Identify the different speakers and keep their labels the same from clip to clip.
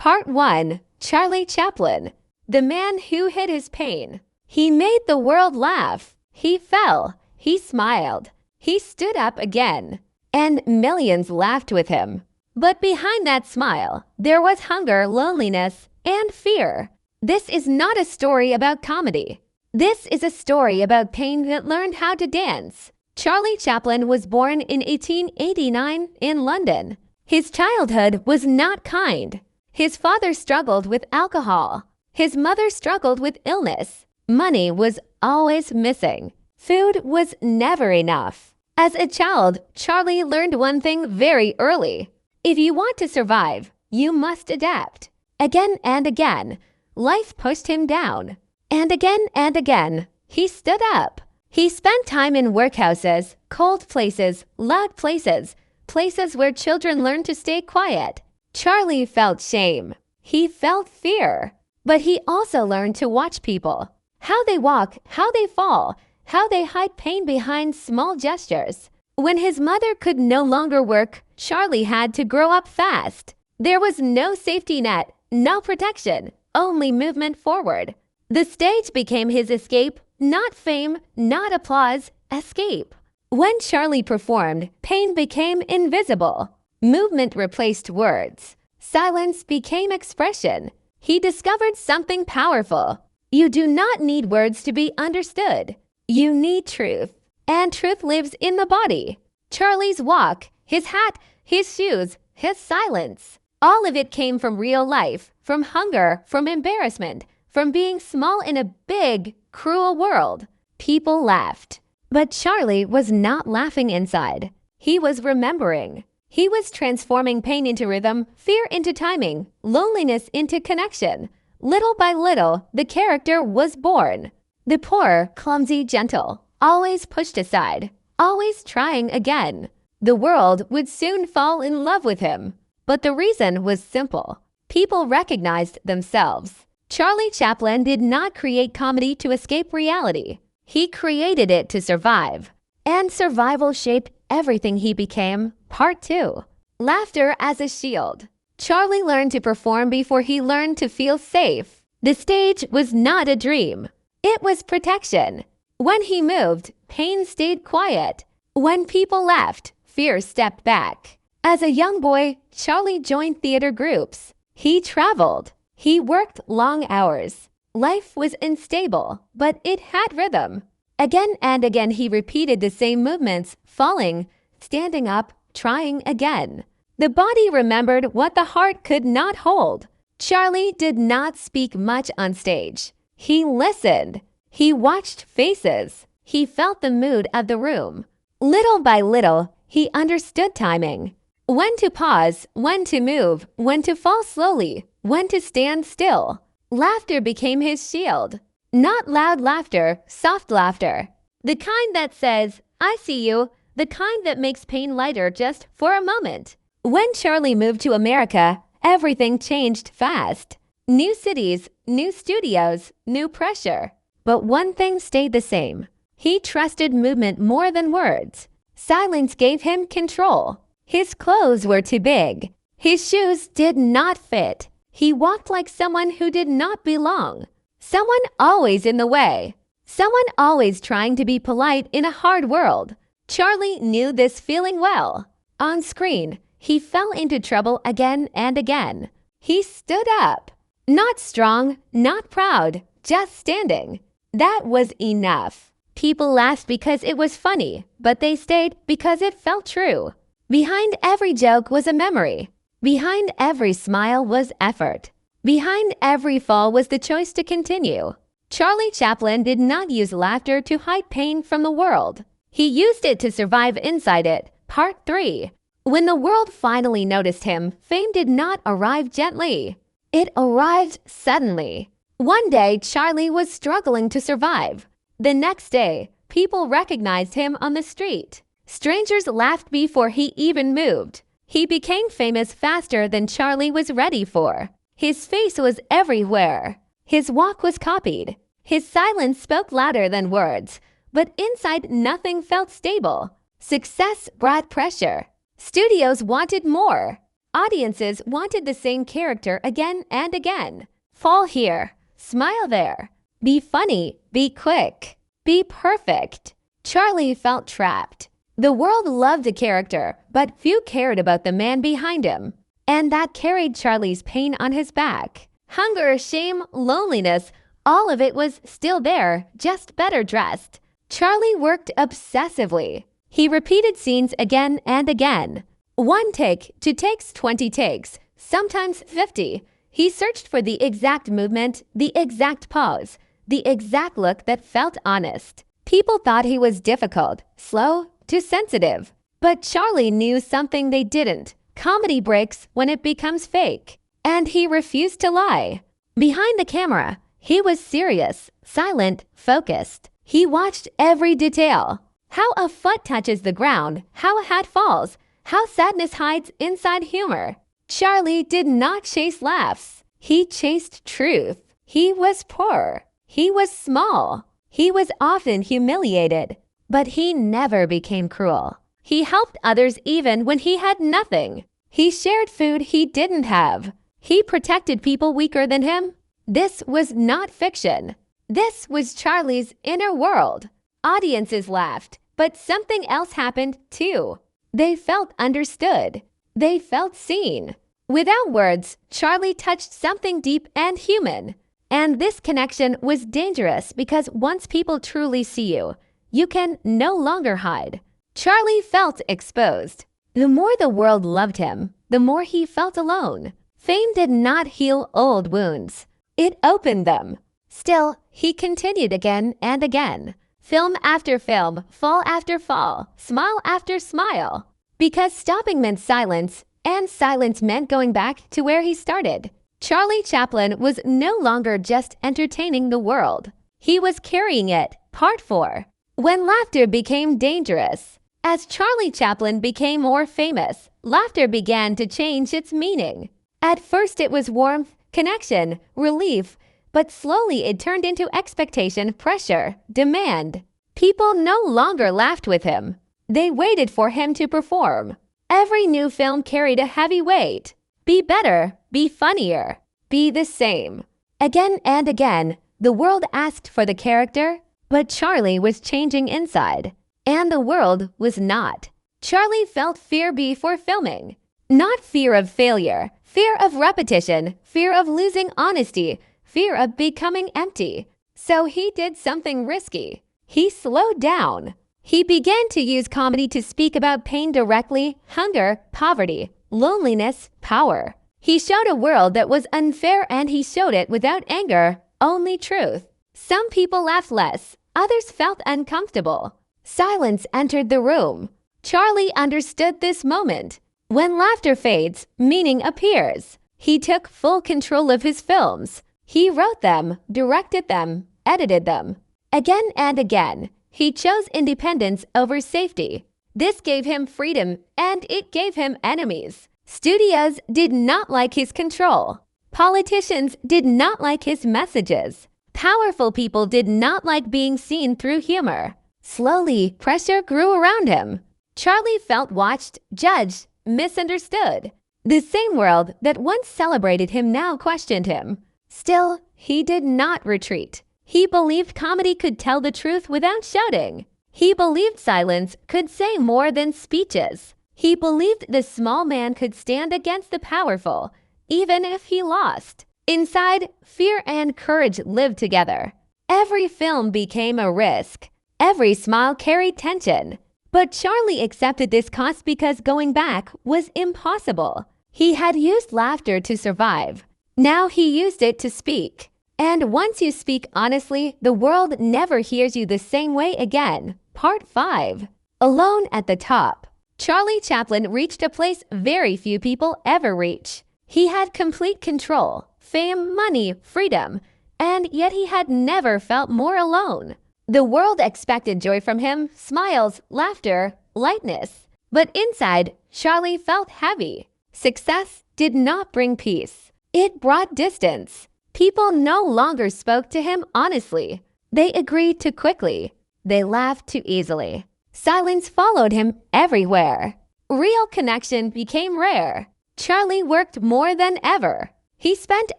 Speaker 1: Part 1. Charlie Chaplin, the man who hid his pain. He made the world laugh. He fell. He smiled. He stood up again. And millions laughed with him. But behind that smile, there was hunger, loneliness, and fear. This is not a story about comedy. This is a story about pain that learned how to dance. Charlie Chaplin was born in 1889 in London. His childhood was not kind. His father struggled with alcohol. His mother struggled with illness. Money was always missing. Food was never enough. As a child, Charlie learned one thing very early. If you want to survive, you must adapt. Again and again, life pushed him down. And again, he stood up. He spent time in workhouses, cold places, loud places, places where children learn to stay quiet. Charlie felt shame. He felt fear. But he also learned to watch people. How they walk, how they fall, how they hide pain behind small gestures. When his mother could no longer work, Charlie had to grow up fast. There was no safety net, no protection, only movement forward. The stage became his escape, not fame, not applause, escape. When Charlie performed, pain became invisible. Movement replaced words. Silence became expression. He discovered something powerful. You do not need words to be understood. You need truth. And truth lives in the body. Charlie's walk, his hat, his shoes, his silence. All of it came from real life, from hunger, from embarrassment, from being small in a big, cruel world. People laughed. But Charlie was not laughing inside. He was remembering. He was transforming pain into rhythm, fear into timing, loneliness into connection. Little by little, the character was born. The poor, clumsy, gentle, always pushed aside, always trying again. The world would soon fall in love with him. But the reason was simple. People recognized themselves. Charlie Chaplin did not create comedy to escape reality. He created it to survive. And survival shaped everything he became. Part 2. Laughter as a shield. Charlie learned to perform before he learned to feel safe. The stage was not a dream. It was protection. When he moved, pain stayed quiet. When people laughed, fear stepped back. As a young boy, Charlie joined theater groups. He traveled. He worked long hours. Life was unstable, but it had rhythm. Again and again he repeated the same movements, falling, standing up, trying again. The body remembered what the heart could not hold. Charlie did not speak much on stage. He listened. He watched faces. He felt the mood of the room. Little by little, he understood timing. When to pause, when to move, when to fall slowly, when to stand still. Laughter became his shield. Not loud laughter, soft laughter. The kind that says, "I see you," the kind that makes pain lighter just for a moment. When Charlie moved to America, everything changed fast. New cities, new studios, new pressure. But one thing stayed the same. He trusted movement more than words. Silence gave him control. His clothes were too big. His shoes did not fit. He walked like someone who did not belong. Someone always in the way. Someone always trying to be polite in a hard world. Charlie knew this feeling well. On screen, he fell into trouble again and again. He stood up. Not strong, not proud, just standing. That was enough. People laughed because it was funny, but they stayed because it felt true. Behind every joke was a memory. Behind every smile was effort. Behind every fall was the choice to continue. Charlie Chaplin did not use laughter to hide pain from the world. He used it to survive inside it. Part 3. When the world finally noticed him, fame did not arrive gently. It arrived suddenly. One day, Charlie was struggling to survive. The next day, people recognized him on the street. Strangers laughed before he even moved. He became famous faster than Charlie was ready for. His face was everywhere. His walk was copied. His silence spoke louder than words. But inside, nothing felt stable. Success brought pressure. Studios wanted more. Audiences wanted the same character again and again. Fall here, smile there, be funny, be quick, be perfect. Charlie felt trapped. The world loved a character, but few cared about the man behind him. And that carried Charlie's pain on his back. Hunger, shame, loneliness, all of it was still there, just better dressed. Charlie worked obsessively. He repeated scenes again and again. 1 take to takes 20 takes, sometimes 50. He searched for the exact movement, the exact pose, the exact look that felt honest. People thought he was difficult, slow, too sensitive. But Charlie knew something they didn't. Comedy breaks when it becomes fake. And he refused to lie. Behind the camera, he was serious, silent, focused. He watched every detail. How a foot touches the ground, how a hat falls, how sadness hides inside humor. Charlie did not chase laughs. He chased truth. He was poor. He was small. He was often humiliated. But he never became cruel. He helped others even when he had nothing. He shared food he didn't have. He protected people weaker than him. This was not fiction. This was Charlie's inner world. Audiences laughed, but something else happened too. They felt understood. They felt seen. Without words, Charlie touched something deep and human. And this connection was dangerous because once people truly see you, you can no longer hide. Charlie felt exposed. The more the world loved him, the more he felt alone. Fame did not heal old wounds. It opened them. Still, he continued again and again. Film after film, fall after fall, smile after smile. Because stopping meant silence, and silence meant going back to where he started. Charlie Chaplin was no longer just entertaining the world. He was carrying it. Part 4. When laughter became dangerous. As Charlie Chaplin became more famous, laughter began to change its meaning. At first it was warmth, connection, relief, but slowly it turned into expectation, pressure, demand. People no longer laughed with him. They waited for him to perform. Every new film carried a heavy weight. Be better, be funnier, be the same. Again and again, the world asked for the character, but Charlie was changing inside, and the world was not. Charlie felt fear before filming. Not fear of failure, fear of repetition, fear of losing honesty, fear of becoming empty. So he did something risky. He slowed down. He began to use comedy to speak about pain directly, hunger, poverty, loneliness, power. He showed a world that was unfair and he showed it without anger, only truth. Some people laughed less, others felt uncomfortable. Silence entered the room. Charlie understood this moment. When laughter fades, meaning appears. He took full control of his films. He wrote them, directed them, edited them. Again and again, he chose independence over safety. This gave him freedom, and it gave him enemies. Studios did not like his control. Politicians did not like his messages. Powerful people did not like being seen through humor. Slowly, pressure grew around him. Charlie felt watched, judged, misunderstood. The same world that once celebrated him now questioned him. Still, he did not retreat. He believed comedy could tell the truth without shouting. He believed silence could say more than speeches. He believed the small man could stand against the powerful, even if he lost. Inside, fear and courage lived together. Every film became a risk. Every smile carried tension. But Charlie accepted this cost because going back was impossible. He had used laughter to survive. Now he used it to speak. And once you speak honestly, the world never hears you the same way again. Part 5. Alone at the top. Charlie Chaplin reached a place very few people ever reach. He had complete control, fame, money, freedom, and yet he had never felt more alone. The world expected joy from him, smiles, laughter, lightness. But inside, Charlie felt heavy. Success did not bring peace. It brought distance. People no longer spoke to him honestly. They agreed too quickly. They laughed too easily. Silence followed him everywhere. Real connection became rare. Charlie worked more than ever. He spent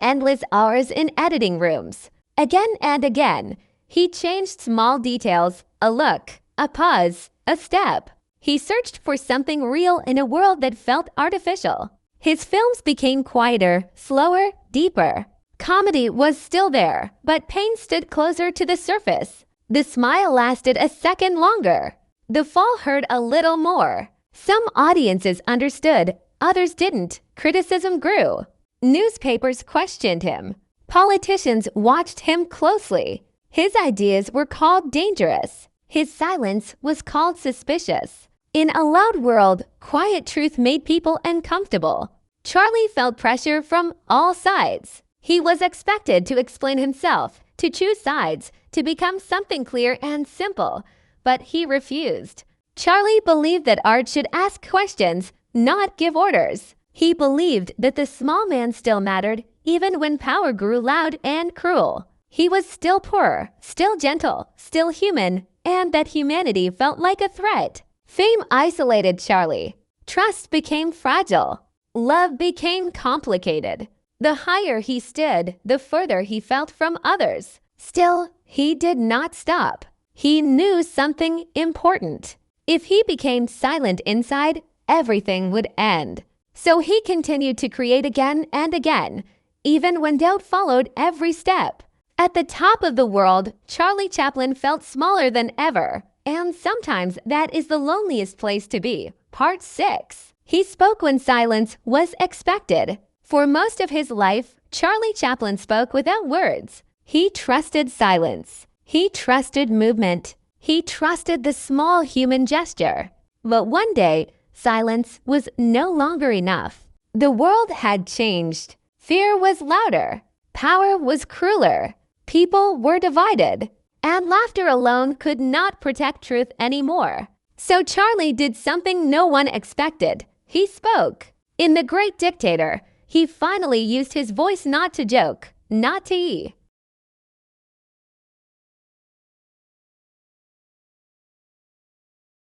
Speaker 1: endless hours in editing rooms. Again and again, he changed small details, a look, a pause, a step. He searched for something real in a world that felt artificial. His films became quieter, slower, deeper. Comedy was still there, but pain stood closer to the surface. The smile lasted a second longer. The fall hurt a little more. Some audiences understood, others didn't. Criticism grew. Newspapers questioned him. Politicians watched him closely. His ideas were called dangerous. His silence was called suspicious. In a loud world, quiet truth made people uncomfortable. Charlie felt pressure from all sides. He was expected to explain himself, to choose sides, to become something clear and simple. But he refused. Charlie believed that art should ask questions, not give orders. He believed that the small man still mattered, even when power grew loud and cruel. He was still poor, still gentle, still human, and that humanity felt like a threat. Fame isolated Charlie. Trust became fragile. Love became complicated. The higher he stood, the further he felt from others. Still, he did not stop. He knew something important. If he became silent inside, everything would end. So he continued to create again and again, even when doubt followed every step. At the top of the world, Charlie Chaplin felt smaller than ever. And sometimes that is the loneliest place to be. Part 6. He spoke when silence was expected. For most of his life, Charlie Chaplin spoke without words. He trusted silence. He trusted movement. He trusted the small human gesture. But one day, silence was no longer enough. The world had changed. Fear was louder. Power was crueler. People were divided. And laughter alone could not protect truth anymore. So Charlie did something no one expected. He spoke. In The Great Dictator, he finally used his voice not to joke, not to